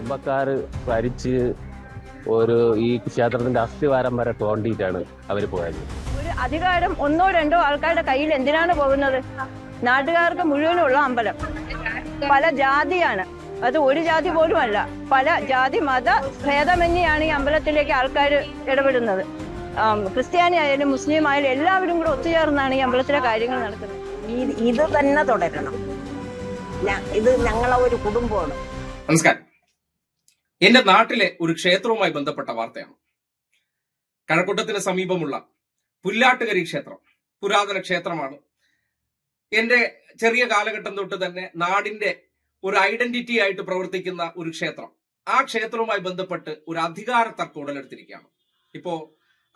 കുടുംബക്കാർ ഭരിച്ച് ഈ ക്ഷേത്രത്തിന്റെ അസ്ഥിവാരം വരെ തോണ്ടിയിട്ടാണ് അവർ പോയത്. ഒരു അധികാരം ഒന്നോ രണ്ടോ ആൾക്കാരുടെ കയ്യിൽ എന്തിനാണ് പോകുന്നത്? നാട്ടുകാർക്ക് മുഴുവനുള്ള അമ്പലം പല ജാതിയാണ്, അത് ഒരു ജാതി പോലും അല്ല, പല ജാതി മത ഭേദമന്യാണ് ഈ അമ്പലത്തിലേക്ക് ആൾക്കാർ ഇടപെടുന്നത്. ക്രിസ്ത്യാനി ആയാലും മുസ്ലിം ആയാലും എല്ലാവരും കൂടെ ഒത്തുചേർന്നാണ് ഈ അമ്പലത്തിലെ കാര്യങ്ങൾ നടക്കുന്നത്. ഇത് തന്നെ തുടരണം. ഇത് ഞങ്ങളെ ഒരു കുടുംബമാണ്. നമസ്കാരം. എന്റെ നാട്ടിലെ ഒരു ക്ഷേത്രവുമായി ബന്ധപ്പെട്ട വാർത്തയാണ്. കഴക്കൂട്ടത്തിന് സമീപമുള്ള പുല്ലാട്ടുകരി ക്ഷേത്രം പുരാതന ക്ഷേത്രമാണ്. എന്റെ ചെറിയ കാലഘട്ടം തൊട്ട് തന്നെ നാടിന്റെ ഒരു ഐഡന്റിറ്റി ആയിട്ട് പ്രവർത്തിക്കുന്ന ഒരു ക്ഷേത്രം. ആ ക്ഷേത്രവുമായി ബന്ധപ്പെട്ട് ഒരു അധികാര തർക്കം ഉടലെടുത്തിരിക്കുകയാണ്. ഇപ്പോ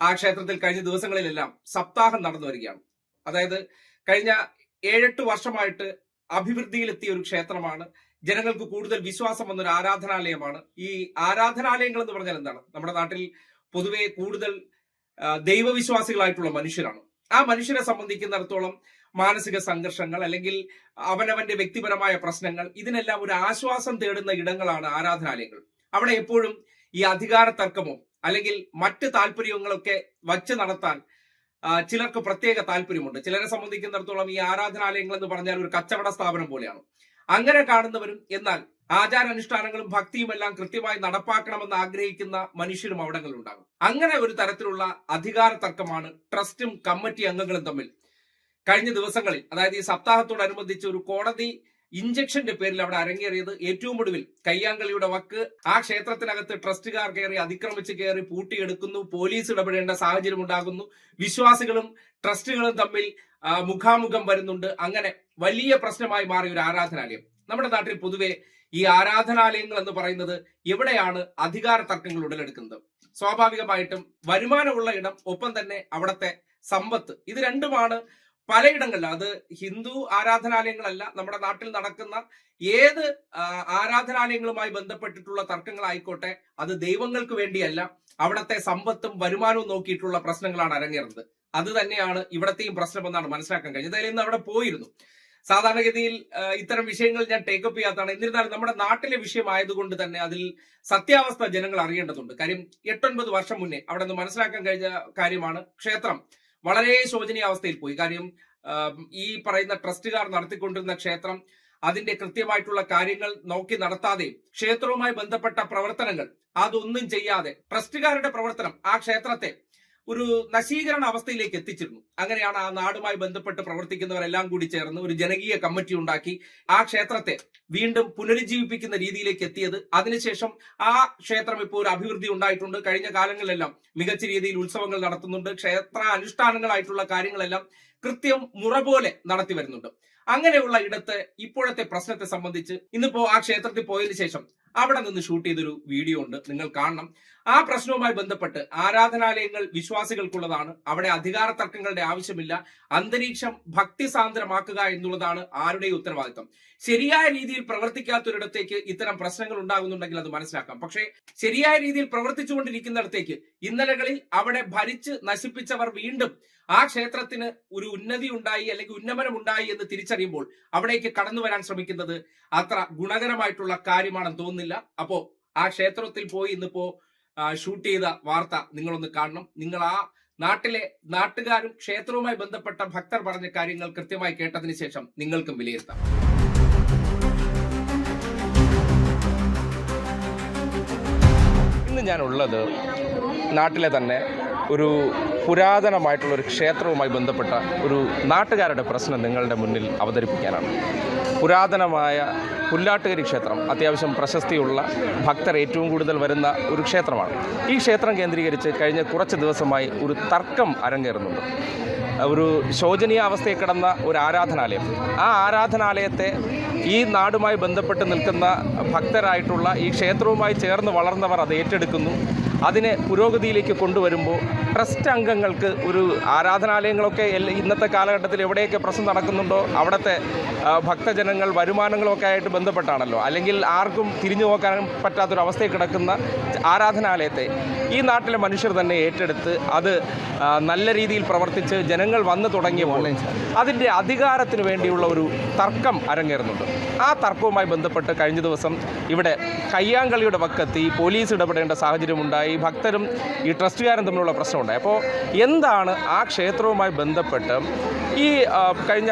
ആ ക്ഷേത്രത്തിൽ കഴിഞ്ഞ ദിവസങ്ങളിലെല്ലാം സപ്താഹം നടന്നു വരികയാണ്. അതായത് കഴിഞ്ഞ 7-8 വർഷമായിട്ട് അഭിവൃദ്ധിയിലെത്തിയ ഒരു ക്ഷേത്രമാണ്. ജനങ്ങൾക്ക് കൂടുതൽ വിശ്വാസം വന്നൊരു ആരാധനാലയമാണ്. ഈ ആരാധനാലയങ്ങൾ എന്ന് പറഞ്ഞാൽ എന്താണ്? നമ്മുടെ നാട്ടിൽ പൊതുവെ കൂടുതൽ ദൈവവിശ്വാസികളായിട്ടുള്ള മനുഷ്യരാണ്. ആ മനുഷ്യരെ സംബന്ധിക്കുന്നിടത്തോളം മാനസിക സംഘർഷങ്ങൾ അല്ലെങ്കിൽ അവനവന്റെ വ്യക്തിപരമായ പ്രശ്നങ്ങൾ, ഇതിനെല്ലാം ഒരു ആശ്വാസം തേടുന്ന ഇടങ്ങളാണ് ആരാധനാലയങ്ങൾ. അവിടെ എപ്പോഴും ഈ അധികാര തർക്കമോ അല്ലെങ്കിൽ മറ്റ് താല്പര്യങ്ങളൊക്കെ വച്ച് നടത്താൻ ചിലർക്ക് പ്രത്യേക താല്പര്യമുണ്ട്. ചിലരെ സംബന്ധിക്കുന്നിടത്തോളം ഈ ആരാധനാലയങ്ങൾ എന്ന് പറഞ്ഞാൽ ഒരു കച്ചവട സ്ഥാപനം പോലെയാണ്. അങ്ങനെ കാണുന്നവരും എന്നാൽ ആചാരാനുഷ്ഠാനങ്ങളും ഭക്തിയും എല്ലാം കൃത്യമായി നടപ്പാക്കണമെന്ന് ആഗ്രഹിക്കുന്ന മനുഷ്യരും അവിടങ്ങളിലുണ്ടാകും. അങ്ങനെ ഒരു തരത്തിലുള്ള അധികാര തർക്കമാണ് ട്രസ്റ്റും കമ്മിറ്റി അംഗങ്ങളും തമ്മിൽ കഴിഞ്ഞ ദിവസങ്ങളിൽ, അതായത് ഈ സപ്താഹത്തോടനുബന്ധിച്ച് ഒരു കോടതി ഇഞ്ചക്ഷന്റെ പേരിൽ അവിടെ അരങ്ങേറിയത്. ഏറ്റവും ഒടുവിൽ കയ്യാങ്കളിയുടെ വക്ക് ആ ക്ഷേത്രത്തിനകത്ത് ട്രസ്റ്റുകാർ കയറി അതിക്രമിച്ച് കയറി പൂട്ടിയെടുക്കുന്നു. പോലീസ് ഇടപെടേണ്ട സാഹചര്യം ഉണ്ടാകുന്നു. വിശ്വാസികളും ട്രസ്റ്റുകളും തമ്മിൽ മുഖാമുഖം വരുന്നുണ്ട്. അങ്ങനെ വലിയ പ്രശ്നമായി മാറിയ ഒരു ആരാധനാലയം. നമ്മുടെ നാട്ടിൽ പൊതുവെ ഈ ആരാധനാലയങ്ങൾ എന്ന് പറയുന്നത് എവിടെയാണ് അധികാര തർക്കങ്ങൾ ഉടലെടുക്കുന്നത്? സ്വാഭാവികമായിട്ടും വരുമാനമുള്ള ഇടം, ഒപ്പം തന്നെ അവിടുത്തെ സമ്പത്ത്, ഇത് രണ്ടുമാണ് പലയിടങ്ങളിൽ. അത് ഹിന്ദു ആരാധനാലയങ്ങളല്ല, നമ്മുടെ നാട്ടിൽ നടക്കുന്ന ഏത് ആരാധനാലയങ്ങളുമായി ബന്ധപ്പെട്ടിട്ടുള്ള തർക്കങ്ങളായിക്കോട്ടെ, അത് ദൈവങ്ങൾക്ക് വേണ്ടിയല്ല, അവിടത്തെ സമ്പത്തും വരുമാനവും നോക്കിയിട്ടുള്ള പ്രശ്നങ്ങളാണ് അരങ്ങേറുന്നത്. അത് തന്നെയാണ് ഇവിടത്തെയും പ്രശ്നമെന്നാണ് മനസ്സിലാക്കാൻ കഴിഞ്ഞത്. അതായത് ഇന്ന് അവിടെ പോയിരുന്നു. സാധാരണഗതിയിൽ ഇത്തരം വിഷയങ്ങൾ ഞാൻ ടേക്കപ്പ് ചെയ്യാത്തതാണ്. എന്നിരുന്നാലും നമ്മുടെ നാട്ടിലെ വിഷയമായതുകൊണ്ട് തന്നെ അതിൽ സത്യാവസ്ഥ ജനങ്ങൾ അറിയേണ്ടതുണ്ട്. കാര്യം 8-9 വർഷം മുന്നേ അവിടെ നിന്ന് മനസ്സിലാക്കാൻ കഴിഞ്ഞ കാര്യമാണ്. ക്ഷേത്രം വളരെ ശോചനീയ അവസ്ഥയിൽ പോയി. കാര്യം ഈ പറയുന്ന ട്രസ്റ്റുകാർ നടത്തിക്കൊണ്ടിരുന്ന ക്ഷേത്രം അതിന്റെ കൃത്യമായിട്ടുള്ള കാര്യങ്ങൾ നോക്കി നടത്താതെ, ക്ഷേത്രവുമായി ബന്ധപ്പെട്ട പ്രവർത്തനങ്ങൾ അതൊന്നും ചെയ്യാതെ ട്രസ്റ്റുകാരുടെ പ്രവർത്തനം ആ ക്ഷേത്രത്തെ ഒരു നശീകരണ അവസ്ഥയിലേക്ക് എത്തിച്ചിരുന്നു. അങ്ങനെയാണ് ആ നാടുമായി ബന്ധപ്പെട്ട് പ്രവർത്തിക്കുന്നവരെല്ലാം കൂടി ചേർന്ന് ഒരു ജനകീയ കമ്മിറ്റി ഉണ്ടാക്കി ആ ക്ഷേത്രത്തെ വീണ്ടും പുനരുജ്ജീവിപ്പിക്കുന്ന രീതിയിലേക്ക് എത്തിയത്. അതിനുശേഷം ആ ക്ഷേത്രം ഇപ്പോൾ ഒരു അഭിവൃദ്ധി ഉണ്ടായിട്ടുണ്ട്. കഴിഞ്ഞ കാലങ്ങളിലെല്ലാം മികച്ച രീതിയിൽ ഉത്സവങ്ങൾ നടത്തുന്നുണ്ട്. ക്ഷേത്ര അനുഷ്ഠാനങ്ങളായിട്ടുള്ള കാര്യങ്ങളെല്ലാം കൃത്യം മുറ പോലെ നടത്തി വരുന്നുണ്ട്. അങ്ങനെയുള്ള ഇടത്ത് ഇപ്പോഴത്തെ പ്രശ്നത്തെ സംബന്ധിച്ച് ഇന്നിപ്പോ ആ ക്ഷേത്രത്തിൽ പോയതിനു ശേഷം അവിടെ നിന്ന് ഷൂട്ട് ചെയ്തൊരു വീഡിയോ ഉണ്ട്, നിങ്ങൾ കാണണം. ആ പ്രശ്നവുമായി ബന്ധപ്പെട്ട് ആരാധനാലയങ്ങൾ വിശ്വാസികൾക്കുള്ളതാണ്. അവിടെ അധികാര തർക്കങ്ങളുടെ ആവശ്യമില്ല. അന്തരീക്ഷം ഭക്തിസാന്ദ്രമാക്കുക എന്നുള്ളതാണ് ആരുടെയും ഉത്തരവാദിത്വം. ശരിയായ രീതിയിൽ പ്രവർത്തിക്കാത്തൊരിടത്തേക്ക് ഇത്തരം പ്രശ്നങ്ങൾ ഉണ്ടാകുന്നുണ്ടെങ്കിൽ അത് മനസ്സിലാക്കാം. പക്ഷേ ശരിയായ രീതിയിൽ പ്രവർത്തിച്ചുകൊണ്ടിരിക്കുന്നിടത്തേക്ക് ഇന്നലകളിൽ അവിടെ ഭരിച്ച് നശിപ്പിച്ചവർ വീണ്ടും ആ ക്ഷേത്രത്തിന് ഒരു ഉന്നതി ഉണ്ടായി അല്ലെങ്കിൽ ഉന്നമനം ഉണ്ടായി എന്ന് തിരിച്ചറിയുമ്പോൾ അവിടേക്ക് കടന്നു വരാൻ ശ്രമിക്കുന്നത് അത്ര ഗുണകരമായിട്ടുള്ള കാര്യമാണെന്ന് തോന്നുന്നില്ല. അപ്പോ ആ ക്ഷേത്രത്തിൽ പോയി ഇന്നിപ്പോ ഷൂട്ട് ചെയ്ത വാർത്ത നിങ്ങളൊന്ന് കാണണം. നിങ്ങൾ ആ നാട്ടിലെ നാട്ടുകാരും ക്ഷേത്രവുമായി ബന്ധപ്പെട്ട ഭക്തർ പറഞ്ഞ കാര്യങ്ങൾ കൃത്യമായി കേട്ടതിന് ശേഷം നിങ്ങൾക്കും വിലയിരുത്താം. ഇന്ന് ഞാനുള്ളത് നാട്ടിലെ തന്നെ ഒരു പുരാതനമായിട്ടുള്ളൊരു ക്ഷേത്രവുമായി ബന്ധപ്പെട്ട ഒരു നാട്ടുകാരുടെ പ്രശ്നം നിങ്ങളുടെ മുന്നിൽ അവതരിപ്പിക്കാനാണ്. പുരാതനമായ പുല്ലാട്ടുകരി ക്ഷേത്രം അത്യാവശ്യം പ്രശസ്തിയുള്ള ഭക്തർ ഏറ്റവും കൂടുതൽ വരുന്ന ഒരു ക്ഷേത്രമാണ്. ഈ ക്ഷേത്രം കേന്ദ്രീകരിച്ച് കഴിഞ്ഞ കുറച്ച് ദിവസമായി ഒരു തർക്കം അരങ്ങേറുന്നുണ്ട്. ഒരു ശോചനീയ അവസ്ഥയിൽ കിടന്ന ഒരു ആരാധനാലയം, ആ ആരാധനാലയത്തെ ഈ നാടുമായി ബന്ധപ്പെട്ട് നിൽക്കുന്ന ഭക്തരായിട്ടുള്ള ഈ ക്ഷേത്രവുമായി ചേർന്ന് വളർന്നവർ അത് ഏറ്റെടുക്കുന്നു. അതിനെ പുരോഗതിയിലേക്ക് കൊണ്ടുവരുമ്പോൾ ട്രസ്റ്റ് അംഗങ്ങൾക്ക് ഒരു ആരാധനാലയങ്ങളൊക്കെ ഇന്നത്തെ കാലഘട്ടത്തിൽ എവിടെയൊക്കെ പ്രശ്നം നടക്കുന്നുണ്ടോ അവിടുത്തെ ഭക്തജനങ്ങൾ വരുമാനങ്ങളൊക്കെ ആയിട്ട് ബന്ധപ്പെട്ടാണല്ലോ, അല്ലെങ്കിൽ ആർക്കും തിരിഞ്ഞു നോക്കാൻ പറ്റാത്തൊരവസ്ഥയിൽ കിടക്കുന്ന ആരാധനാലയത്തെ ഈ നാട്ടിലെ മനുഷ്യർ തന്നെ ഏറ്റെടുത്ത് അത് നല്ല രീതിയിൽ പ്രവർത്തിച്ച് ജനങ്ങൾ വന്നു തുടങ്ങിയപ്പോൾ അതിൻ്റെ അധികാരത്തിന് വേണ്ടിയുള്ള ഒരു തർക്കം അരങ്ങേറുന്നുണ്ട്. ആ തർക്കവുമായി ബന്ധപ്പെട്ട് കഴിഞ്ഞ ദിവസം ഇവിടെ കയ്യാങ്കളിയുടെ വക്കത്തി പോലീസ് ഇടപെടേണ്ട സാഹചര്യമുണ്ടായി. ഭക്തരും ഈ ട്രസ്റ്റുകാരും തമ്മിലുള്ള പ്രശ്നമുണ്ടായി. അപ്പോൾ എന്താണ് ആ ക്ഷേത്രവുമായി ബന്ധപ്പെട്ട് ഈ കഴിഞ്ഞ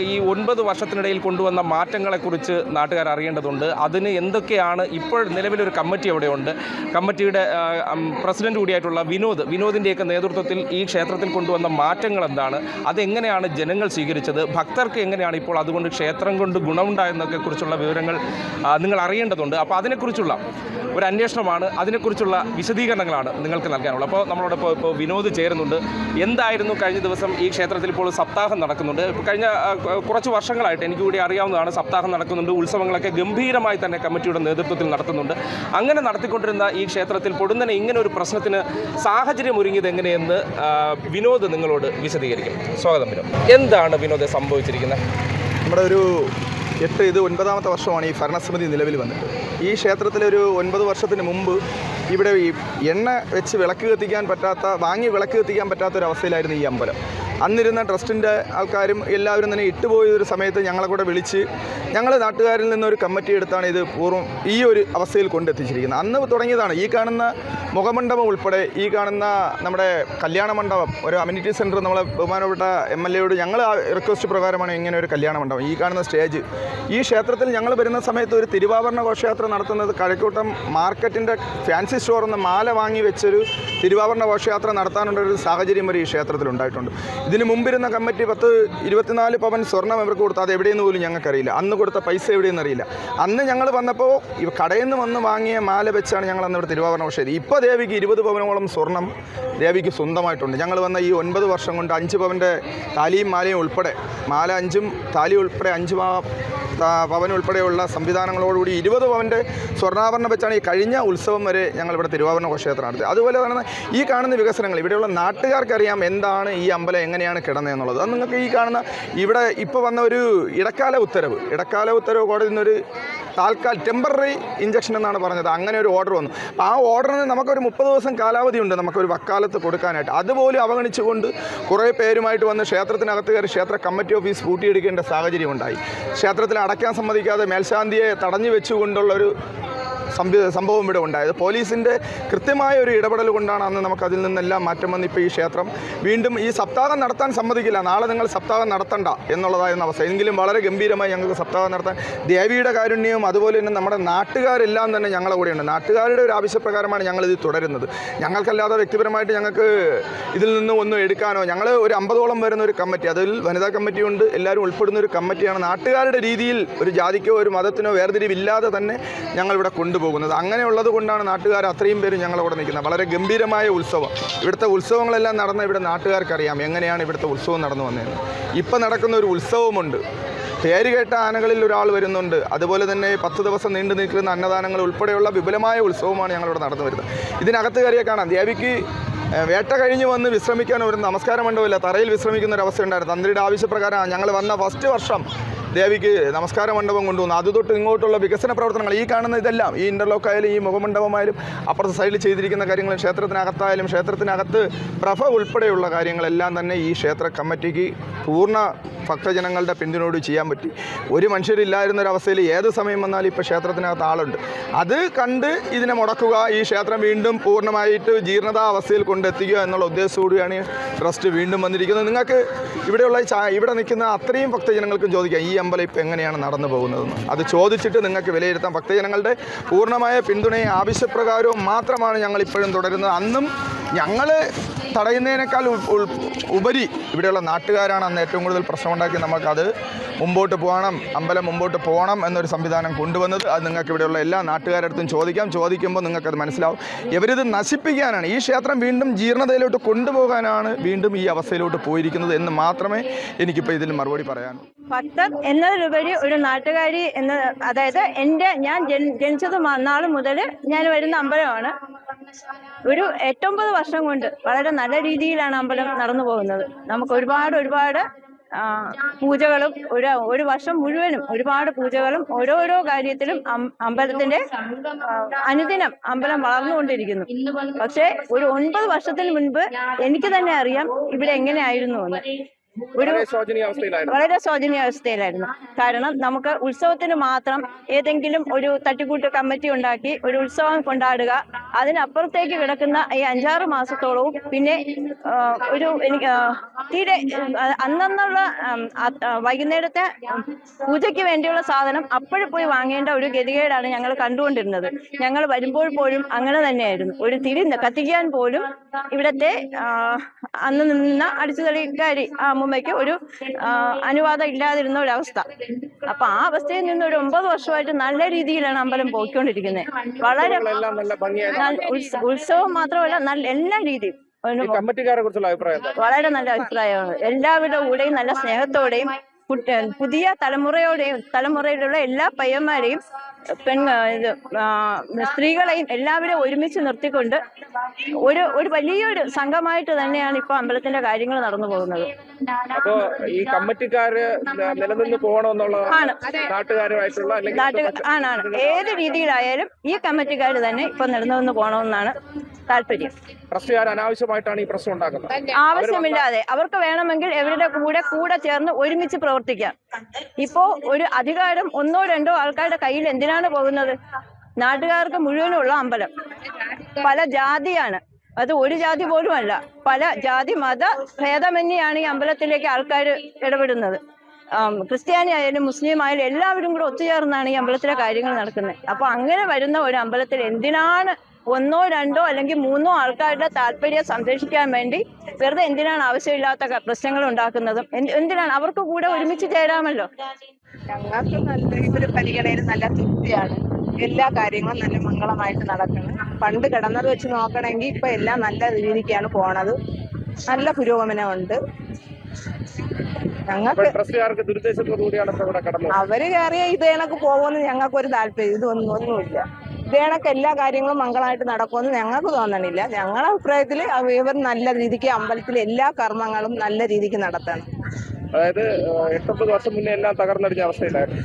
ഈ 9 വർഷത്തിനിടയിൽ കൊണ്ടുവന്ന മാറ്റങ്ങളെക്കുറിച്ച് നാട്ടുകാർ അറിയേണ്ടതുണ്ട്. അതിന് എന്തൊക്കെയാണ് ഇപ്പോൾ നിലവിലൊരു കമ്മിറ്റി അവിടെയുണ്ട്. കമ്മിറ്റിയുടെ പ്രസിഡന്റ് കൂടിയായിട്ടുള്ള വിനോദിൻ്റെയൊക്കെ നേതൃത്വത്തിൽ ഈ ക്ഷേത്രത്തിൽ കൊണ്ടുവന്ന മാറ്റങ്ങൾ എന്താണ്, അതെങ്ങനെയാണ് ജനങ്ങൾ സ്വീകരിച്ചത്, ഭക്തർക്ക് എങ്ങനെയാണ് ഇപ്പോൾ അതുകൊണ്ട് ക്ഷേത്രം കൊണ്ട് ഗുണമുണ്ടായെന്നൊക്കെ കുറിച്ചുള്ള വിവരങ്ങൾ നിങ്ങൾ അറിയേണ്ടതുണ്ട്. അപ്പോൾ അതിനെക്കുറിച്ചുള്ള ഒരു അന്വേഷണമാണ്, അതിനെക്കുറിച്ചുള്ള വിശദീകരണങ്ങളാണ് നിങ്ങൾക്ക് നൽകാനുള്ളത്. അപ്പോൾ നമ്മളോടൊപ്പം ഇപ്പോൾ വിനോദ് ചേരുന്നുണ്ട്. എന്തായിരുന്നു കഴിഞ്ഞ ദിവസം ഈ ക്ഷേത്രത്തിൽ ഇപ്പോൾ സപ്താഹം നടക്കുന്നുണ്ട്. ഇപ്പോൾ കഴിഞ്ഞ കുറച്ച് വർഷങ്ങളായിട്ട് എനിക്ക് കൂടി അറിയാവുന്നതാണ്, സപ്താഹം നടക്കുന്നുണ്ട്. ഉത്സവങ്ങളൊക്കെ ഗംഭീരമായി തന്നെ കമ്മിറ്റിയുടെ നേതൃത്വത്തിൽ നടത്തുന്നുണ്ട്. അങ്ങനെ നടത്തിക്കൊണ്ടിരുന്ന ഈ ക്ഷേത്രത്തിൽ പൊടുന്നനെ ഇങ്ങനെ ഒരു പ്രശ്നത്തിന് സാഹചര്യം ഒരുങ്ങിയത് എങ്ങനെയെന്ന് വിനോദ് നിങ്ങളോട് വിശദീകരിക്കും. സ്വാഗതം വിനോദ്. എന്താണ് വിനോദ് സംഭവിച്ചിരിക്കുന്നത്? നമ്മുടെ ഒരു 9ാമത്തെ വർഷമാണ് ഈ ഭരണസമിതി നിലവിൽ വന്നിട്ട്. ഈ ക്ഷേത്രത്തിലൊരു 9 വർഷത്തിന് മുമ്പ് ഇവിടെ ഈ എണ്ണ വെച്ച് വിളക്ക് കത്തിക്കാൻ പറ്റാത്ത, വാങ്ങി വിളക്ക് കത്തിക്കാൻ പറ്റാത്തൊരവസ്ഥയിലായിരുന്നു ഈ അമ്പലം. അന്നിരുന്ന ട്രസ്റ്റിൻ്റെ ആൾക്കാരും എല്ലാവരും തന്നെ ഇട്ടുപോയൊരു സമയത്ത് ഞങ്ങളെ കൂടെ വിളിച്ച് ഞങ്ങൾ നാട്ടുകാരിൽ നിന്നൊരു കമ്മിറ്റി എടുത്താണ് ഇത് പൂർവ്വം ഈ ഒരു അവസ്ഥയിൽ കൊണ്ടെത്തിച്ചിരിക്കുന്നത്. അന്ന് തുടങ്ങിയതാണ് ഈ കാണുന്ന മുഖമണ്ഡപം ഉൾപ്പെടെ ഈ കാണുന്ന നമ്മുടെ കല്യാണ മണ്ഡപം, ഒരു അമ്യൂണിറ്റി സെൻറ്റർ നമ്മളെ ബഹുമാനപ്പെട്ട MLA ഞങ്ങൾ ആ റിക്വസ്റ്റ് പ്രകാരമാണ് ഇങ്ങനെ ഒരു കല്യാണ മണ്ഡപം. ഈ കാണുന്ന സ്റ്റേജ്, ഈ ക്ഷേത്രത്തിൽ ഞങ്ങൾ വരുന്ന സമയത്ത് ഒരു തിരുവാഭരണ ഘോഷയാത്ര നടത്തുന്നത് കഴക്കൂട്ടം മാർക്കറ്റിൻ്റെ ഫാൻസി സ്റ്റോറിൽ നിന്ന് മാല വാങ്ങി വെച്ചൊരു തിരുവാഭരണ ഘോഷയാത്ര നടത്താനുള്ളൊരു സാഹചര്യം വരെ ഈ ക്ഷേത്രത്തിലുണ്ടായിട്ടുണ്ട്. ഇതിന് മുമ്പിരുന്ന കമ്മിറ്റി 24 പവൻ സ്വർണ്ണം ഇവർക്ക് കൊടുത്തു. അത് എവിടെയെന്ന് പോലും ഞങ്ങൾക്കറിയില്ല. അന്ന് കൊടുത്ത പൈസ എവിടെയെന്ന് അറിയില്ല. അന്ന് ഞങ്ങൾ വന്നപ്പോൾ കടയിൽ നിന്ന് വന്ന് വാങ്ങിയ മാല വെച്ചാണ് ഞങ്ങൾ അന്ന് ഇവിടെ തിരുവാഭരണ ഘോഷം. ഇപ്പോൾ ദേവിക്ക് 20 പവനോളം സ്വർണ്ണം ദേവിക്ക് സ്വന്തമായിട്ടുണ്ട്. ഞങ്ങൾ വന്ന ഈ 9 വർഷം കൊണ്ട് 5 പവൻ്റെ താലിയും മാലയും ഉൾപ്പെടെ, മാല 5ഉം താലി ഉൾപ്പെടെ 5 പവൻ ഉൾപ്പെടെയുള്ള സംവിധാനങ്ങളോടുകൂടി 20 പവൻ്റെ സ്വർണ്ണാഭരണം വെച്ചാണ് ഈ കഴിഞ്ഞ ഉത്സവം വരെ ഞങ്ങളിവിടെ തിരുവാഭരണ ഘോഷയാത്ര നടത്തി. അതുപോലെ തന്നെ ഈ കാണുന്ന വികസനങ്ങൾ ഇവിടെയുള്ള നാട്ടുകാർക്കറിയാം എന്താണ് ഈ അമ്പലം എങ്ങനെയാണ് കിടന്നതെന്നുള്ളത്. അത് നിങ്ങൾക്ക് ഈ കാണുന്ന ഇവിടെ ഇപ്പോൾ വന്ന ഒരു ഇടക്കാല ഉത്തരവ് കോടതിയിൽ നിന്നൊരു ടെമ്പററി ഇഞ്ചക്ഷൻ എന്നാണ് പറഞ്ഞത്. അങ്ങനെ ഒരു ഓർഡർ വന്നു. അപ്പോൾ ആ ഓർഡറിന് നമുക്കൊരു 30 ദിവസം കാലാവധി ഉണ്ട് നമുക്കൊരു വക്കാലത്ത് കൊടുക്കാനായിട്ട്. അതുപോലും അവഗണിച്ചുകൊണ്ട് കുറേ പേരുമായിട്ട് വന്ന് ക്ഷേത്രത്തിനകത്ത് കയറി ക്ഷേത്ര കമ്മിറ്റി ഓഫീസ് പൂട്ടിയെടുക്കേണ്ട സാഹചര്യം ഉണ്ടായി. ക്ഷേത്രത്തിൽ അടയ്ക്കാൻ സമ്മതിക്കാതെ മേൽശാന്തിയെ തടഞ്ഞു വെച്ചുകൊണ്ടുള്ളൊരു സംഭവം ഇവിടെ ഉണ്ടായത്. പോലീസിൻ്റെ കൃത്യമായ ഒരു ഇടപെടൽ കൊണ്ടാണ് അന്ന് നമുക്കതിൽ നിന്നെല്ലാം മാറ്റം വന്ന് ഇപ്പോൾ ഈ ക്ഷേത്രം വീണ്ടും ഈ സപ്താഹം നടത്താൻ സമ്മതിക്കില്ല. നാളെ നിങ്ങൾ സപ്താഹം നടത്തണ്ട എന്നുള്ളതായിരുന്ന അവസ്ഥ. എങ്കിലും വളരെ ഗംഭീരമായി ഞങ്ങൾക്ക് സപ്താഹം നടത്താൻ ദേവിയുടെ കാരുണ്യവും അതുപോലെ തന്നെ നമ്മുടെ നാട്ടുകാരെല്ലാം തന്നെ ഞങ്ങളെ കൂടെയുണ്ട്. നാട്ടുകാരുടെ ഒരു ആവശ്യപ്രകാരമാണ് ഞങ്ങളിത് തുടരുന്നത്. ഞങ്ങൾക്കല്ലാതെ വ്യക്തിപരമായിട്ട് ഞങ്ങൾക്ക് ഇതിൽ നിന്ന് ഒന്നും എടുക്കാനോ, ഞങ്ങൾ ഒരു 50ഓളം വരുന്ന ഒരു കമ്മിറ്റി, അതിൽ വനിതാ കമ്മിറ്റിയുണ്ട്, എല്ലാവരും ഉൾപ്പെടുന്ന ഒരു കമ്മിറ്റിയാണ്. നാട്ടുകാരുടെ രീതിയിൽ ഒരു ജാതിക്കോ ഒരു മതത്തിനോ വേർതിരിവില്ലാതെ തന്നെ ഞങ്ങളിവിടെ കൊണ്ടുപോകുന്നത്. അങ്ങനെയുള്ളത് കൊണ്ടാണ് നാട്ടുകാർ അത്രയും പേര് ഞങ്ങളവിടെ നിൽക്കുന്നത്. വളരെ ഗംഭീരമായ ഉത്സവം. ഇവിടുത്തെ ഉത്സവങ്ങളെല്ലാം നടന്ന ഇവിടെ നാട്ടുകാർക്കറിയാം എങ്ങനെയാണ് ഇവിടുത്തെ ഉത്സവം നടന്നു വന്നതെന്ന്. ഇപ്പം നടക്കുന്ന ഒരു ഉത്സവമുണ്ട്. പേര് കേട്ട ആനകളിൽ ഒരാൾ വരുന്നുണ്ട്. അതുപോലെ തന്നെ 10 ദിവസം നീണ്ടു നിൽക്കുന്ന അന്നദാനങ്ങൾ ഉൾപ്പെടെയുള്ള വിപുലമായ ഉത്സവമാണ് ഞങ്ങളിവിടെ നടന്നു വരുന്നത്. ഇതിനകത്ത് കയറിയാൽ കാണാം ദേവിക്ക് വേട്ട കഴിഞ്ഞ് വന്ന് വിശ്രമിക്കാൻ ഒരു നമസ്കാര മണ്ഡപമില്ല, തറയിൽ വിശ്രമിക്കുന്ന ഒരു അവസ്ഥ ഉണ്ടായിരുന്നു. തന്ത്രിയുടെ ആവശ്യപ്രകാരം ഞങ്ങൾ വന്ന ഫസ്റ്റ് വർഷം ദേവിക്ക് നമസ്കാര മണ്ഡപം കൊണ്ടുവന്നു. അത് തൊട്ട് ഇങ്ങോട്ടുള്ള വികസന പ്രവർത്തനങ്ങൾ ഈ കാണുന്ന ഇതെല്ലാം, ഈ ഇൻ്റർലോക്ക് ആയാലും ഈ മുഖമണ്ഡപമായാലും അപ്പുറത്തെ സൈഡിൽ ചെയ്തിരിക്കുന്ന കാര്യങ്ങളും ക്ഷേത്രത്തിനകത്തായാലും ക്ഷേത്രത്തിനകത്ത് പ്രഭ ഉൾപ്പെടെയുള്ള കാര്യങ്ങളെല്ലാം തന്നെ ഈ ക്ഷേത്ര കമ്മിറ്റിക്ക് പൂർണ്ണ ഭക്തജനങ്ങളുടെ പിന്തുണയോട് ചെയ്യാൻ പറ്റി. ഒരു മനുഷ്യരില്ലായിരുന്നൊരവസ്ഥയിൽ ഏത് സമയം വന്നാലും ഇപ്പോൾ ക്ഷേത്രത്തിനകത്ത് ആളുണ്ട്. അത് കണ്ട് ഇതിനെ മുടക്കുക, ഈ ക്ഷേത്രം വീണ്ടും പൂർണ്ണമായിട്ട് ജീർണതാ അവസ്ഥയിൽ കൊണ്ടെത്തിക്കുക എന്നുള്ള ഉദ്ദേശത്തോടുകൂടിയാണ് ട്രസ്റ്റ് വീണ്ടും വന്നിരിക്കുന്നത്. നിങ്ങൾക്ക് ഇവിടെയുള്ള ഇവിടെ നിൽക്കുന്ന അത്രയും ഭക്തജനങ്ങൾക്കും ചോദിക്കാം ഈ അമ്പലം ഇപ്പോൾ എങ്ങനെയാണ് നടന്നു പോകുന്നതെന്ന്. അത് ചോദിച്ചിട്ട് നിങ്ങൾക്ക് വിലയിരുത്താം. ഭക്തജനങ്ങളുടെ പൂർണ്ണമായ പിന്തുണയും ആവശ്യപ്രകാരവും മാത്രമാണ് ഞങ്ങൾ ഇപ്പോഴും തുടരുന്നത്. അന്നും ഞങ്ങൾ തടയുന്നതിനേക്കാൾ ഉപരി ഇവിടെയുള്ള നാട്ടുകാരാണ് അന്ന് ഏറ്റവും കൂടുതൽ പ്രശ്നമുണ്ടാക്കി നമുക്കത് മുമ്പോട്ട് പോകണം, അമ്പലം മുമ്പോട്ട് പോകണം എന്നൊരു സംവിധാനം കൊണ്ടുവന്നത്. അത് നിങ്ങൾക്ക് ഇവിടെയുള്ള എല്ലാ നാട്ടുകാരടുത്തും ചോദിക്കുമ്പോൾ നിങ്ങൾക്കത് മനസ്സിലാവും. ഇവരിത് നശിപ്പിക്കാനാണ്, ഈ ക്ഷേത്രം വീണ്ടും ജീർണതയിലോട്ട് കൊണ്ടുപോകാനാണ് വീണ്ടും ഈ അവസ്ഥയിലോട്ട് പോയിരിക്കുന്നത് എന്ന് മാത്രമേ എനിക്കിപ്പോൾ ഇതിൽ മറുപടി പറയാനുള്ളൂ. ഭക്തർ എന്നതിലുപരി ഒരു നാട്ടുകാരി എന്ന, അതായത് ഞാൻ ജനിച്ചത് നാൾ മുതൽ ഞാൻ വരുന്ന അമ്പലമാണ്. ഒരു 8-9 വർഷം കൊണ്ട് വളരെ നല്ല രീതിയിലാണ് അമ്പലം നടന്നു പോകുന്നത്. നമുക്ക് ഒരുപാട് പൂജകളും ഒരു വർഷം മുഴുവനും ഒരുപാട് പൂജകളും ഓരോരോ കാര്യത്തിലും അമ്പലത്തിന്റെ അനുദിനം അമ്പലം വളർന്നുകൊണ്ടിരിക്കുന്നു. പക്ഷേ ഒരു 9 വർഷത്തിന് മുൻപ് എനിക്ക് തന്നെ അറിയാം ഇവിടെ എങ്ങനെയായിരുന്നു എന്ന്. വളരെ ശോചനീയാവസ്ഥയിലായിരുന്നു. കാരണം നമുക്ക് ഉത്സവത്തിന് മാത്രം ഏതെങ്കിലും ഒരു തട്ടിക്കൂട്ട് കമ്മിറ്റി ഉണ്ടാക്കി ഒരു ഉത്സവം കൊണ്ടാടുക, അതിനപ്പുറത്തേക്ക് കിടക്കുന്ന ഈ 5-6 മാസത്തോളവും പിന്നെ എനിക്ക് തീരെ അന്നുള്ള വൈകുന്നേരത്തെ പൂജയ്ക്ക് വേണ്ടിയുള്ള സാധനം അപ്പോഴും പോയി വാങ്ങേണ്ട ഒരു ഗതികേടാണ് ഞങ്ങൾ കണ്ടുകൊണ്ടിരുന്നത്. ഞങ്ങൾ വരുമ്പോൾ പോലും അങ്ങനെ തന്നെയായിരുന്നു. ഒരു തിരി കത്തിക്കാൻ പോലും ഇവിടത്തെ അന്ന് നിന്ന അടിച്ചുതളിക്കാരി അമ്മയ്ക്ക് ഒരു അനുവാദം ഇല്ലാതിരുന്ന ഒരവസ്ഥ. അപ്പൊ ആ അവസ്ഥയിൽ നിന്ന് ഒരു 9 വർഷമായിട്ട് നല്ല രീതിയിലാണ് അമ്പലം പോയിക്കൊണ്ടിരിക്കുന്നത്. വളരെ ഉത്സവം മാത്രമല്ല എല്ലാ രീതിയും വളരെ നല്ല അഭിപ്രായമാണ്. എല്ലാവരുടെ കൂടെയും നല്ല സ്നേഹത്തോടെയും പുതിയ തലമുറയിലുള്ള എല്ലാ പയ്യന്മാരെയും സ്ത്രീകളെയും എല്ലാവരെയും ഒരുമിച്ച് നിർത്തിക്കൊണ്ട് ഒരു വലിയൊരു സംഘമായിട്ട് തന്നെയാണ് ഇപ്പൊ അമ്പലത്തിന്റെ കാര്യങ്ങൾ നടന്നു പോകുന്നത്. അപ്പോ ഈ കമ്മിറ്റിക്കാര് നിലനിന്ന് പോകണമെന്നുള്ള ആണ് ഏത് രീതിയിലായാലും ഈ കമ്മിറ്റിക്കാർ തന്നെ ഇപ്പൊ നിലനിന്ന് പോകണമെന്നാണ് താല്പര്യം. ട്രസ്റ്റുകാർ അനാവശ്യമായിട്ടാണ് ഈ പ്രശ്നം ഉണ്ടാക്കുന്നത്. ആവശ്യമില്ലാതെ അവർക്ക് വേണമെങ്കിൽ അവരുടെ കൂടെ ചേർന്ന് ഒരുമിച്ച് പ്രവർത്തിക്കാം. ഇപ്പോ ഒരു അധികാരം 1-2 ആൾക്കാരുടെ കയ്യിൽ എന്തിനാണ് പോകുന്നത്? നാട്ടുകാർക്ക് മുഴുവനുള്ള അമ്പലം പല ജാതിയാണ്. അത് ഒരു ജാതി പോലും അല്ല, പല ജാതി മത ഭേദമന്യാണ് ഈ അമ്പലത്തിലേക്ക് ആൾക്കാർ ഇടപെടുന്നത്. ക്രിസ്ത്യാനി ആയാലും മുസ്ലിം ആയാലും എല്ലാവരും കൂടെ ഒത്തുചേർന്നാണ് ഈ അമ്പലത്തിലെ കാര്യങ്ങൾ നടക്കുന്നത്. അപ്പൊ അങ്ങനെ വരുന്ന ഒരു അമ്പലത്തിൽ എന്തിനാണ് 1-2 അല്ലെങ്കിൽ 3 ആൾക്കാരുടെ താല്പര്യം സംരക്ഷിക്കാൻ വേണ്ടി വെറുതെ എന്തിനാണ് ആവശ്യമില്ലാത്ത പ്രശ്നങ്ങൾ ഉണ്ടാക്കുന്നതും? എന്തിനാണ്? അവർക്ക് കൂടെ ഒരുമിച്ച് ചേരാമല്ലോ. ഞങ്ങൾക്ക് നല്ല ഒരു പരിഗണനയിൽ നല്ല തൃപ്തിയാണ്. എല്ലാ കാര്യങ്ങളും നല്ല മംഗളമായിട്ട് നടക്കുന്നത്. പണ്ട് കിടന്നത് വെച്ച് നോക്കണമെങ്കിൽ ഇപ്പൊ എല്ലാം നല്ല രീതിക്കാണ് പോണത്. നല്ല പുരോഗമനമുണ്ട്. ഞങ്ങൾക്ക് അവര് കയറിയ ഇത് കണക്ക് പോകുമെന്ന് ഞങ്ങൾക്ക് ഒരു താല്പര്യം ഒന്നുമില്ല. ഇത് കണക്ക് എല്ലാ കാര്യങ്ങളും മംഗളമായിട്ട് നടക്കുമെന്ന് ഞങ്ങൾക്ക് തോന്നണില്ല. ഞങ്ങളുടെ അഭിപ്രായത്തിൽ ഇവർ നല്ല രീതിക്ക് അമ്പലത്തിലെ എല്ലാ കർമ്മങ്ങളും നല്ല രീതിക്ക് നടത്തണം. അതായത് 8-9 വർഷം മുന്നേ എല്ലാം തകർന്നടിഞ്ഞ അവസ്ഥയിലായിരുന്നു.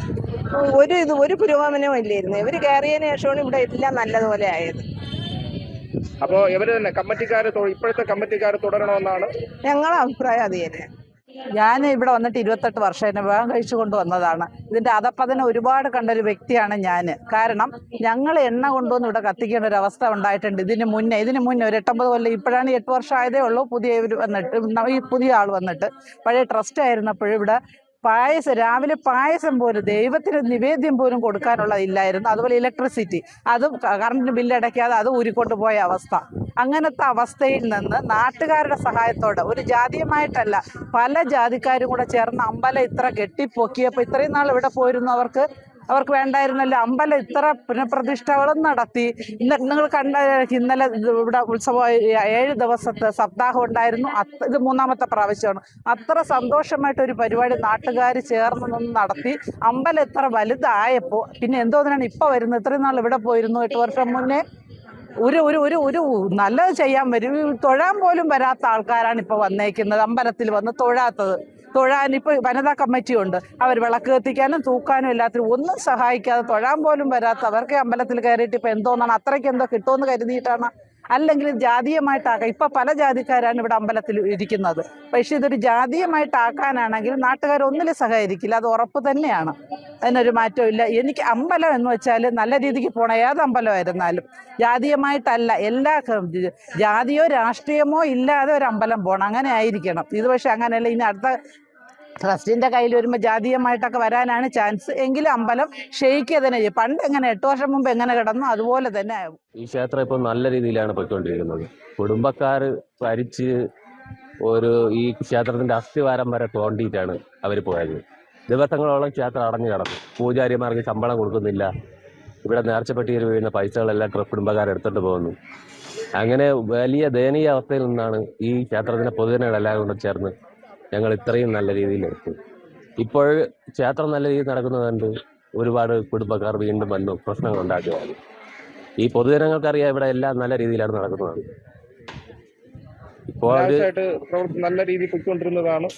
ഒരു പുരോഗമനവും ഇല്ലായിരുന്നു. ഇവര് കയറിയതിനു ശേഷമാണ് ഇവിടെ എല്ലാം നല്ലതുപോലെ ആയത്. അപ്പോ ഇവര് തന്നെ ഇപ്പോഴത്തെ കമ്മിറ്റിക്കാർ തുടരണമെന്നാണ് ഞങ്ങളുടെ അഭിപ്രായം. അത് തന്നെ. ഞാൻ ഇവിടെ വന്നിട്ട് 28 വർഷം എന്നെ വിവാഹം കഴിച്ചു കൊണ്ടുവന്നതാണ്. ഇതിൻ്റെ അതപ്പതിനെ ഒരുപാട് കണ്ടൊരു വ്യക്തിയാണ് ഞാൻ. കാരണം ഞങ്ങൾ എണ്ണ കൊണ്ടുവന്ന് ഇവിടെ കത്തിക്കേണ്ട ഒരു അവസ്ഥ ഉണ്ടായിട്ടുണ്ട്. ഇതിന് മുന്നേ ഒരു 8-9 കൊല്ലം, ഇപ്പോഴാണ് 8 വർഷം ആയതേ ഉള്ളൂ ഈ പുതിയ ആൾ വന്നിട്ട്. പഴയ ട്രസ്റ്റ് ആയിരുന്നപ്പോഴും ഇവിടെ രാവിലെ പായസം പോലും ദൈവത്തിന് നിവേദ്യം പോലും കൊടുക്കാനുള്ള ഇല്ലായിരുന്നു. അതുപോലെ ഇലക്ട്രിസിറ്റി അതും കറണ്ടിന് ബില്ലടയ്ക്കാതെ അത് ഊരിക്കൊണ്ട് പോയ അവസ്ഥ. അങ്ങനത്തെ അവസ്ഥയിൽ നിന്ന് നാട്ടുകാരുടെ സഹായത്തോടെ ഒരു ജാതീയമായിട്ടല്ല പല ജാതിക്കാരും കൂടെ ചേർന്ന് അമ്പലം ഇത്ര കെട്ടിപ്പൊക്കിയപ്പോൾ ഇത്രയും നാൾ ഇവിടെ പോയിരുന്നു അവർക്ക് വേണ്ടായിരുന്നല്ലോ. അമ്പലം ഇത്ര പുനഃപ്രതിഷ്ഠകളും നടത്തി. നിങ്ങൾ കണ്ട ഇന്നലെ ഇവിടെ ഉത്സവം 7 ദിവസത്തെ സപ്താഹം ഉണ്ടായിരുന്നു. ഇത് 3ാമത്തെ പ്രാവശ്യമാണ്. അത്ര സന്തോഷമായിട്ടൊരു പരിപാടി നാട്ടുകാർ ചേർന്ന് നിന്ന് നടത്തി. അമ്പലം ഇത്ര വലുതായപ്പോൾ പിന്നെ എന്തോന്നിനാണ് ഇപ്പോൾ വരുന്നത്? ഇത്രയും നാൾ ഇവിടെ പോയിരുന്നു. 8 വർഷം മുന്നേ ഒരു നല്ലത് ചെയ്യാൻ വരും. തൊഴാൻ പോലും വരാത്ത ആൾക്കാരാണ് ഇപ്പോൾ വന്നേക്കുന്നത്. അമ്പലത്തിൽ വന്ന് തൊഴാൻ ഇപ്പോൾ വനിതാ കമ്മിറ്റിയുണ്ട്. അവർ വിളക്ക് കത്തിക്കാനും തൂക്കാനും എല്ലാത്തിനും ഒന്നും സഹായിക്കാതെ തൊഴാൻ പോലും വരാത്ത അവർക്ക് അമ്പലത്തിൽ കയറിയിട്ട് ഇപ്പോൾ എന്തോന്നാണ് അത്രയ്ക്ക് എന്തോ കിട്ടുമെന്ന് കരുതിയിട്ടാണ്. അല്ലെങ്കിൽ ജാതീയമായിട്ടാക്കാം. ഇപ്പം പല ജാതിക്കാരാണ് ഇവിടെ അമ്പലത്തിൽ ഇരിക്കുന്നത്. പക്ഷെ ഇതൊരു ജാതീയമായിട്ടാക്കാനാണെങ്കിൽ നാട്ടുകാർ ഒന്നിലും സഹകരിക്കില്ല. അത് ഉറപ്പ് തന്നെയാണ്. അതിനൊരു മാറ്റവും ഇല്ല. എനിക്ക് അമ്പലം എന്ന് വെച്ചാൽ നല്ല രീതിക്ക് പോകണം. ഏത് അമ്പലമായിരുന്നാലും ജാതീയമായിട്ടല്ല. എല്ലാ ജാതിയോ രാഷ്ട്രീയമോ ഇല്ലാതെ ഒരു അമ്പലം പോകണം. അങ്ങനെ ആയിരിക്കണം. ഇത് പക്ഷെ അങ്ങനെയല്ല. ഇനി അടുത്ത ട്രസ്റ്റിൻ്റെ കയ്യിൽ വരുമ്പോൾ ജാതീയമായിട്ടൊക്കെ വരാനാണ് ചാൻസ്. എങ്കിലും അമ്പലം ക്ഷയിക്കുക തന്നെ ചെയ്യും. പണ്ട് എങ്ങനെ 8 വർഷം മുമ്പ് എങ്ങനെ കിടന്നു അതുപോലെ തന്നെ ആകും. ഈ ക്ഷേത്രം ഇപ്പോൾ നല്ല രീതിയിലാണ് പോയിക്കൊണ്ടിരിക്കുന്നത്. കുടുംബക്കാർ ഭരിച്ച് ഈ ക്ഷേത്രത്തിന്റെ അസ്ഥിവാരം വരെ തോണ്ടിയിട്ടാണ് അവർ പോയത്. ദിവസങ്ങളോളം ക്ഷേത്രം അടഞ്ഞു കിടന്നു. പൂജാരിമാർക്ക് ശമ്പളം കൊടുക്കുന്നില്ല. ഇവിടെ നേർച്ചപ്പെട്ടിയിൽ വീഴുന്ന പൈസകളെല്ലാം കുടുംബക്കാരെടുത്തിട്ട് പോകുന്നു. അങ്ങനെ വലിയ ദയനീയ അവസ്ഥയിൽ നിന്നാണ് ഈ ക്ഷേത്രത്തിന്റെ പൊതുജനങ്ങളെല്ലാം കൊണ്ട് ചേർന്ന് ഞങ്ങൾ ഇത്രയും നല്ല രീതിയിൽ എടുത്തു. ഇപ്പോൾ ക്ഷേത്രം നല്ല രീതിയിൽ നടക്കുന്നതുകൊണ്ട് ഒരുപാട് കുടുംബക്കാർ വീണ്ടും വന്നു പ്രശ്നങ്ങൾ ഉണ്ടാക്കുകയാണ്. ഈ പൊതുജനങ്ങൾക്കറിയാം ഇവിടെ എല്ലാം നല്ല രീതിയിലാണ് നടക്കുന്നത്. ഇപ്പോൾ നല്ല രീതിയിൽ പൊയ്ക്കൊണ്ടിരുന്നതാണ്.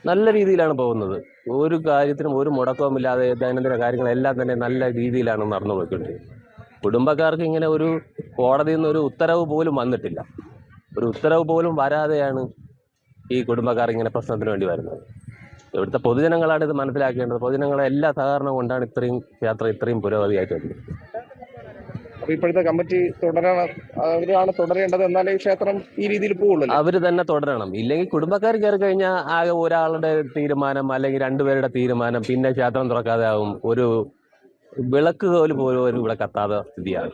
നല്ല രീതിയിലാണ് പോകുന്നത്. ഒരു കാര്യത്തിനും ഒരു മുടക്കവുമില്ലാതെ ദൈനംദിന കാര്യങ്ങളെല്ലാം തന്നെ നല്ല രീതിയിലാണ് നടന്നു പോയിക്കൊണ്ടിരിക്കുന്നത്. കുടുംബക്കാർക്ക് ഇങ്ങനെ ഒരു കോടതിയിൽ നിന്ന് ഒരു ഉത്തരവ് പോലും വന്നിട്ടില്ല. ഒരു ഉത്തരവ് പോലും വരാതെയാണ് ഈ കുടുംബക്കാർ ഇങ്ങനെ പ്രശ്നത്തിന് വേണ്ടി വരുന്നത്. ഇവിടുത്തെ പൊതുജനങ്ങളാണ് ഇത് മനസ്സിലാക്കേണ്ടത്. പൊതുജനങ്ങളെ എല്ലാ സഹകരണവും കൊണ്ടാണ് ക്ഷേത്രം ഇത്രയും പുരോഗതിയായിട്ട് വരുന്നത്. അപ്പൊ ഇപ്പോഴത്തെ കമ്മിറ്റി അവരാണ് തുടരേണ്ടത്, എന്നാലേ ഈ ക്ഷേത്രം ഈ രീതിയിൽ പോകുള്ളൂ. അവർ തന്നെ തുടരണം. ഇല്ലെങ്കിൽ കുടുംബക്കാർ കയറി കഴിഞ്ഞാൽ ആകെ ഒരാളുടെ തീരുമാനം അല്ലെങ്കിൽ രണ്ടുപേരുടെ തീരുമാനം, പിന്നെ ക്ഷേത്രം തുറക്കാതെ ആവും. ഒരു വിളക്ക് പോലും ഇവിടെ കത്താതെ സ്ഥിതിയാണ്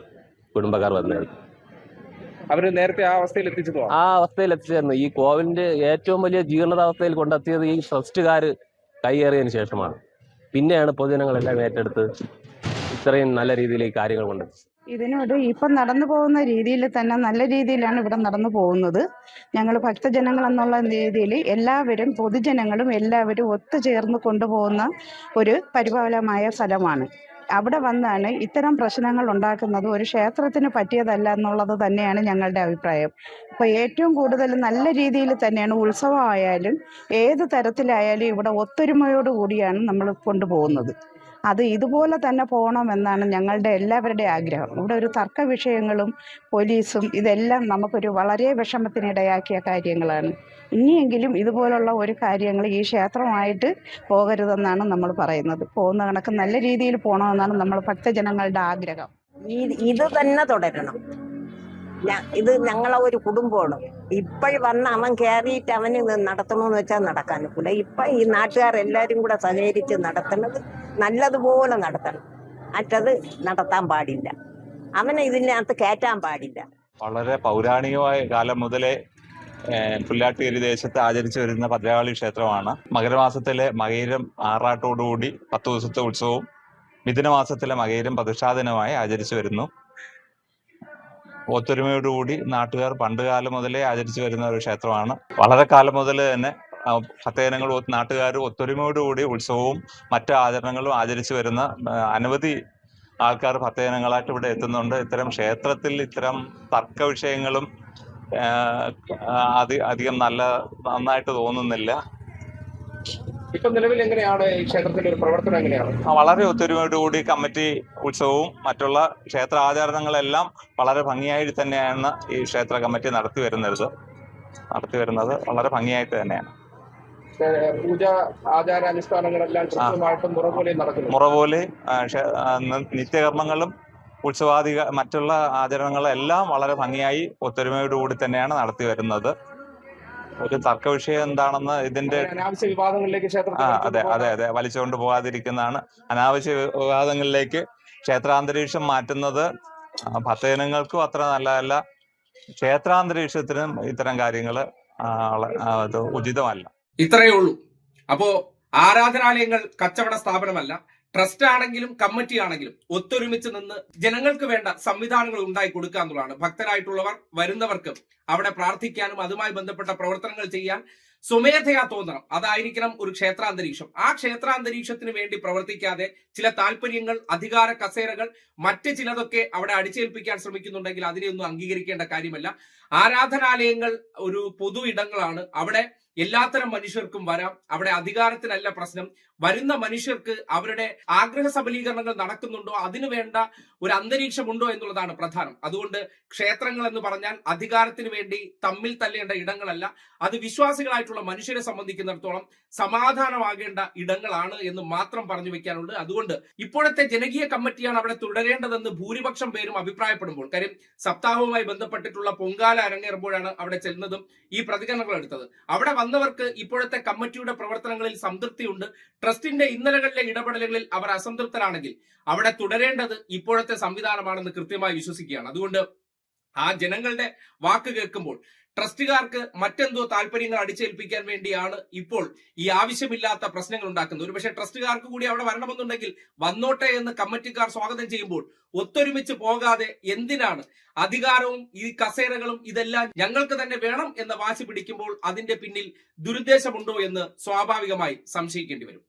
കുടുംബക്കാർ വന്നത്. അവര് നേരത്തെ ആ അവസ്ഥയിൽ എത്തിച്ചേർന്നു. ഈ കോവിലിന്റെ ഏറ്റവും വലിയ ജീർണതാവസ്ഥയിൽ കൊണ്ടെത്തിയത് ഈ ട്രസ്റ്റുകാർ കൈയേറിയതിന് ശേഷമാണ്. പിന്നെയാണ് പൊതുജനങ്ങളെല്ലാം ഏറ്റെടുത്ത് ഇത്രയും നല്ല രീതിയിൽ ഈ കാര്യങ്ങൾ കൊണ്ടെത്തിച്ചത്. ഇതിനോട് ഇപ്പം നടന്നു പോകുന്ന രീതിയിൽ തന്നെ നല്ല രീതിയിലാണ് ഇവിടെ നടന്നു പോകുന്നത്. ഞങ്ങൾ ഭക്തജനങ്ങൾ എന്നുള്ള രീതിയിൽ എല്ലാവരും പൊതുജനങ്ങളും എല്ലാവരും ഒത്തുചേർന്ന് കൊണ്ടുപോകുന്ന ഒരു പരിപാലനമായ സ്ഥലമാണ്. അവിടെ വന്നാണ് ഇത്തരം പ്രശ്നങ്ങൾ ഉണ്ടാക്കുന്നത് ഒരു ക്ഷേത്രത്തിന് പറ്റിയതല്ല എന്നുള്ളത് തന്നെയാണ് ഞങ്ങളുടെ അഭിപ്രായം. അപ്പോൾ ഏറ്റവും കൂടുതൽ നല്ല രീതിയിൽ തന്നെയാണ് ഉത്സവമായാലും ഏത് തരത്തിലായാലും ഇവിടെ ഒത്തൊരുമയോടുകൂടിയാണ് നമ്മൾ കൊണ്ടുപോകുന്നത്. അത് ഇതുപോലെ തന്നെ പോകണമെന്നാണ് ഞങ്ങളുടെ എല്ലാവരുടെയും ആഗ്രഹം. ഇവിടെ ഒരു തർക്ക വിഷയങ്ങളും പോലീസും ഇതെല്ലാം നമുക്കൊരു വളരെ വിഷമത്തിനിടയാക്കിയ കാര്യങ്ങളാണ്. ഇനിയെങ്കിലും ഇതുപോലുള്ള ഒരു കാര്യങ്ങൾ ഈ ക്ഷേത്രമായിട്ട് പോകരുതെന്നാണ് നമ്മൾ പറയുന്നത്. പോകുന്ന കണക്ക് നല്ല രീതിയിൽ പോകണമെന്നാണ് നമ്മൾ ഭക്തജനങ്ങളുടെ ആഗ്രഹം. ഇത് തന്നെ തുടരണം. ഇത് ഞങ്ങളെ ഒരു കുടുംബമാണ്. ഇപ്പോൾ വന്ന് അവൻ കയറിയിട്ട് അവന് നടത്തണമെന്ന് വെച്ചാൽ നടക്കാനില്ല. ഇപ്പം ഈ നാട്ടുകാരെല്ലാവരും കൂടെ സഹകരിച്ച് നടത്തുന്നത് നല്ലതുപോലെ നടത്തണം. മറ്റത് നടത്താൻ പാടില്ല. അവനെ ഇതിനകത്ത് കയറ്റാൻ പാടില്ല. വളരെ പൗരാണികമായ കാലം മുതലേ പുല്ലാട്ടുകരി ദേശത്ത് ആചരിച്ചു വരുന്ന ഭദ്രകാളി ക്ഷേത്രമാണ്. മകരമാസത്തിലെ മകയിരം ആറാട്ടോടുകൂടി 10 ദിവസത്തെ ഉത്സവവും മിഥുനമാസത്തിലെ മകയിരം പ്രതിഷ്ഠാദിനമായി ആചരിച്ചു വരുന്നു. ഒത്തൊരുമയോടുകൂടി നാട്ടുകാർ പണ്ടുകാലം മുതലേ ആചരിച്ചു വരുന്ന ഒരു ക്ഷേത്രമാണ്. വളരെ കാലം മുതൽ തന്നെ ഭക്തജനങ്ങൾ നാട്ടുകാർ ഒത്തൊരുമയോടുകൂടി ഉത്സവവും മറ്റു ആചരണങ്ങളും ആചരിച്ചു വരുന്ന അനവധി ആൾക്കാർ ഭക്തജനങ്ങളായിട്ട് ഇവിടെ എത്തുന്നുണ്ട്. ഇത്തരം ക്ഷേത്രത്തിൽ ഇത്തരം തർക്ക വിഷയങ്ങളും അധികം നന്നായിട്ട് തോന്നുന്നില്ല. ഇപ്പൊ നിലവിൽ എങ്ങനെയാണ് ഈ ക്ഷേത്രത്തിന്റെ ഒരു പ്രവർത്തനം എങ്ങനെയാണ്? വളരെ ഒത്തൊരുമയോടുകൂടി കമ്മിറ്റി ഉത്സവവും മറ്റുള്ള ക്ഷേത്ര ആചാരണങ്ങളെല്ലാം വളരെ ഭംഗിയായിട്ട് തന്നെയാണ് ഈ ക്ഷേത്ര കമ്മിറ്റി നടത്തി വരുന്നത് വളരെ ഭംഗിയായിട്ട് തന്നെയാണ്. പൂജ ആചാരാനുഷ്ഠാനങ്ങളെല്ലാം കൃത്യമായിട്ടും മുറപോലെ നിത്യകർമ്മങ്ങളും ഉത്സവാദി മറ്റുള്ള ആചരണങ്ങളെല്ലാം വളരെ ഭംഗിയായി ഒത്തൊരുമയോടുകൂടി തന്നെയാണ് നടത്തി വരുന്നത്. ഒരു തർക്ക വിഷയം എന്താണെന്ന് ഇതിന്റെ അനാവശ്യ വിവാദങ്ങളിലേക്ക് അതെ വലിച്ചുകൊണ്ട് പോകാതിരിക്കുന്നതാണ്. അനാവശ്യ വിവാദങ്ങളിലേക്ക് ക്ഷേത്രാന്തരീക്ഷം മാറ്റുന്നത് ഭക്തജനങ്ങൾക്കും അത്ര നല്ലതല്ല. ക്ഷേത്രാന്തരീക്ഷത്തിനും ഇത്തരം കാര്യങ്ങൾ ഉചിതമല്ല. ഇത്രയേ ഉള്ളൂ. അപ്പോ ആരാധനാലയങ്ങൾ കച്ചവട സ്ഥാപനമല്ല. ട്രസ്റ്റ് ആണെങ്കിലും കമ്മിറ്റി ആണെങ്കിലും ഒത്തൊരുമിച്ച് നിന്ന് ജനങ്ങൾക്ക് വേണ്ട സംവിധാനങ്ങൾ ഉണ്ടായി കൊടുക്കുക എന്നുള്ളതാണ്. ഭക്തരായിട്ടുള്ളവർ വരുന്നവർക്ക് അവിടെ പ്രാർത്ഥിക്കാനും അതുമായി ബന്ധപ്പെട്ട പ്രവർത്തനങ്ങൾ ചെയ്യാൻ സ്വമേധയാ തോന്നണം. അതായിരിക്കണം ഒരു ക്ഷേത്രാന്തരീക്ഷം. ആ ക്ഷേത്രാന്തരീക്ഷത്തിന് വേണ്ടി പ്രവർത്തിക്കാതെ ചില താല്പര്യങ്ങൾ, അധികാര കസേരകൾ, മറ്റ് ചിലതൊക്കെ അവിടെ അടിച്ചേൽപ്പിക്കാൻ ശ്രമിക്കുന്നുണ്ടെങ്കിൽ അതിനെയൊന്നും അംഗീകരിക്കേണ്ട കാര്യമല്ല. ആരാധനാലയങ്ങൾ ഒരു പൊതു ഇടങ്ങളാണ്. അവിടെ എല്ലാത്തരം മനുഷ്യർക്കും വരാം. അവിടെ അധികാരത്തിനല്ല പ്രശ്നം. വരുന്ന മനുഷ്യർക്ക് അവരുടെ ആഗ്രഹ സബലീകരണങ്ങൾ നടക്കുന്നുണ്ടോ, അതിനു വേണ്ട ഒരു അന്തരീക്ഷമുണ്ടോ എന്നുള്ളതാണ് പ്രധാനം. അതുകൊണ്ട് ക്ഷേത്രങ്ങൾ എന്ന് പറഞ്ഞാൽ അധികാരത്തിന് വേണ്ടി തമ്മിൽ തല്ലേണ്ട ഇടങ്ങളല്ല. അത് വിശ്വാസികളായിട്ടുള്ള മനുഷ്യരെ സംബന്ധിക്കുന്നിടത്തോളം സമാധാനമാകേണ്ട ഇടങ്ങളാണ് എന്ന് മാത്രം പറഞ്ഞു വെക്കാനുണ്ട്. അതുകൊണ്ട് ഇപ്പോഴത്തെ ജനകീയ കമ്മിറ്റിയാണ് അവിടെ തുടരേണ്ടതെന്ന് ഭൂരിപക്ഷം പേരും അഭിപ്രായപ്പെടുമ്പോൾ, കാര്യം സപ്താഹവുമായി ബന്ധപ്പെട്ടിട്ടുള്ള പൊങ്കാല അരങ്ങേറുമ്പോഴാണ് അവിടെ ചെല്ലുന്നതും ഈ പ്രതികരണങ്ങൾ എടുത്തത്. അവിടെ വന്നവർക്ക് ഇപ്പോഴത്തെ കമ്മിറ്റിയുടെ പ്രവർത്തനങ്ങളിൽ സംതൃപ്തിയുണ്ട്. ട്രസ്റ്റിന്റെ ഇന്നലകളിലെ ഇടപെടലുകളിൽ അവർ അസംതൃപ്തരാണെങ്കിൽ അവിടെ തുടരേണ്ടത് ഇപ്പോഴത്തെ സംവിധാനമാണെന്ന് കൃത്യമായി വിശ്വസിക്കുകയാണ്. അതുകൊണ്ട് ആ ജനങ്ങളുടെ വാക്ക് കേൾക്കുമ്പോൾ ട്രസ്റ്റുകാർക്ക് മറ്റെന്തോ താല്പര്യങ്ങൾ അടിച്ചേൽപ്പിക്കാൻ വേണ്ടിയാണ് ഇപ്പോൾ ഈ ആവശ്യമില്ലാത്ത പ്രശ്നങ്ങൾ ഉണ്ടാക്കുന്നത്. ഒരുപക്ഷെ ട്രസ്റ്റുകാർക്ക് കൂടി അവിടെ വരണമെന്നുണ്ടെങ്കിൽ വന്നോട്ടെ എന്ന് കമ്മിറ്റിക്കാർ സ്വാഗതം ചെയ്യുമ്പോൾ ഒത്തൊരുമിച്ച് പോകാതെ എന്തിനാണ് അധികാരവും ഈ കസേരകളും ഇതെല്ലാം ഞങ്ങൾക്ക് തന്നെ വേണം എന്ന വാശി പിടിക്കുമ്പോൾ അതിന്റെ പിന്നിൽ ദുരുദ്ദേശമുണ്ടോ എന്ന് സ്വാഭാവികമായി സംശയിക്കേണ്ടി വരും.